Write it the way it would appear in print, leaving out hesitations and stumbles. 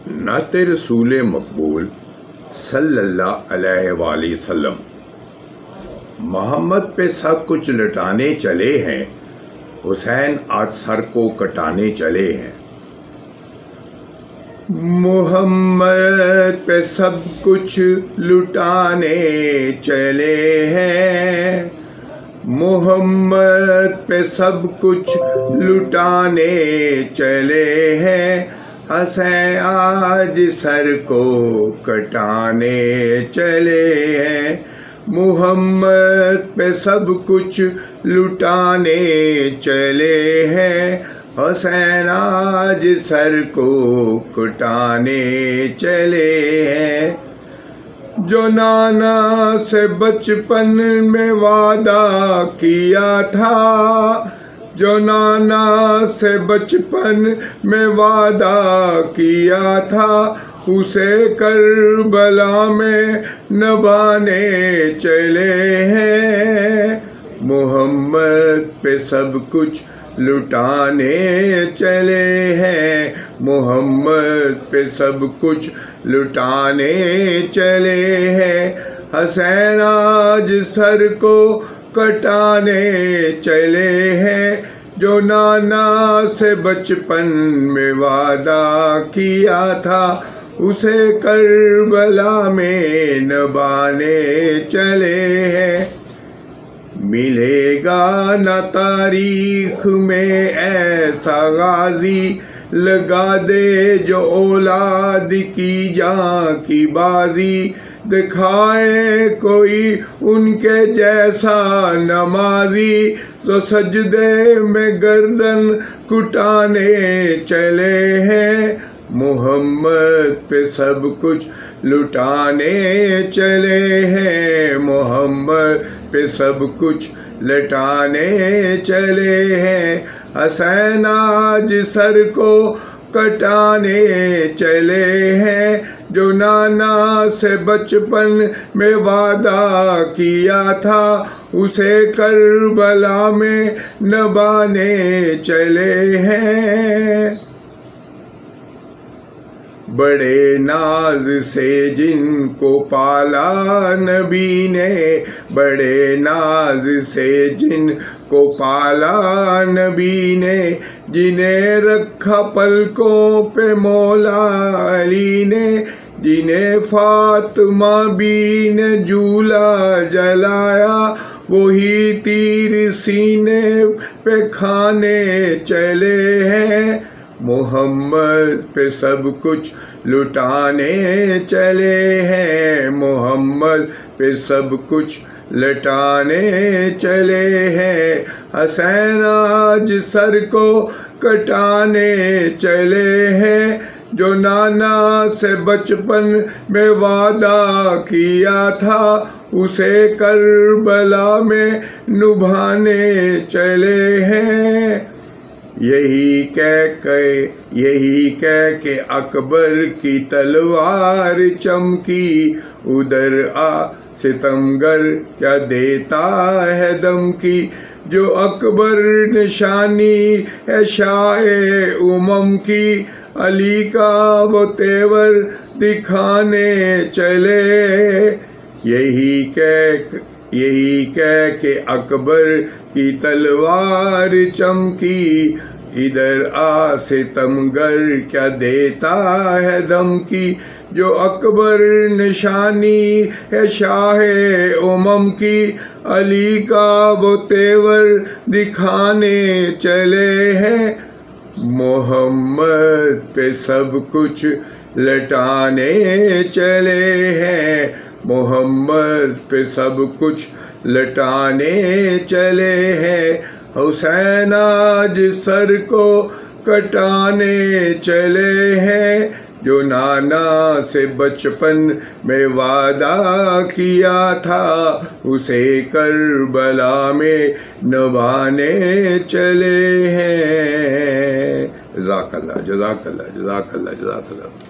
नाते रसूल मकबूल सल्लल्लाहु अलैहि वसल्लम मोहम्मद पे सब कुछ लुटाने चले हैं, हुसैन आज सर को कटाने चले हैं। मोहम्मद पे सब कुछ लुटाने चले हैं, मोहम्मद पे सब कुछ लुटाने चले हैं। हुसैन आज सर को कटाने चले हैं। मोहम्मद पे सब कुछ लुटाने चले हैं। हुसैन आज सर को कटाने चले हैं। जो नाना से बचपन में वादा किया था, जो नाना से बचपन में वादा किया था, उसे करबला में निभाने चले हैं। मोहम्मद पे सब कुछ लुटाने चले हैं, मोहम्मद पे सब कुछ लुटाने चले हैं। हुसैन आज सर को कटाने चले हैं। जो नाना से बचपन में वादा किया था, उसे करबला में निभाने चले हैं। मिलेगा न तारीख में ऐसा गाजी, लगा दे जो औलाद की जान की बाजी। दिखाए कोई उनके जैसा नमाजी, तो सजदे में गर्दन कुटाने चले हैं। मोहम्मद पे सब कुछ लुटाने चले हैं, मोहम्मद पे सब कुछ लुटाने चले हैं। हुसैन आज सर को कटाने चले हैं। जो नाना से बचपन में वादा किया था, उसे करबला में निभाने चले हैं। बड़े नाज से जिनको पाला नबी ने, बड़े नाज से जिनको पाला नबी ने, जिन्हें रखा पलकों पे मौला अली ने, जिन्हें फातिमा बी ने झूला जलाया, वही तीर सीने पे खाने चले हैं। मोहम्मद पे सब कुछ लुटाने चले हैं, मोहम्मद पे सब कुछ लुटाने चले हैं। हुसैन आज सर को कटाने चले हैं। जो नाना से बचपन में वादा किया था, उसे करबला में निभाने चले हैं। यही कह के अकबर की तलवार चमकी, उधर आ सितमगर क्या देता है धमकी। जो अकबर निशानी है शाहे उमम की, अली का वो तेवर दिखाने चले। यही कह के अकबर की तलवार चमकी, इधर आ सितमगर क्या देता है धमकी। जो अकबर निशानी है शाहे उमम की, अली का वो तेवर दिखाने चले हैं। मोहम्मद पे सब कुछ लुटाने चले हैं, मोहम्मद पे सब कुछ लुटाने चले हैं। हुसैन आज सर को कटाने चले हैं। जो नाना से बचपन में वादा किया था, उसे करबला में निभाने चले हैं। जज़ाकल्लाह जज़ाकल्लाह जज़ाकल्लाह जज़ाकल्लाह।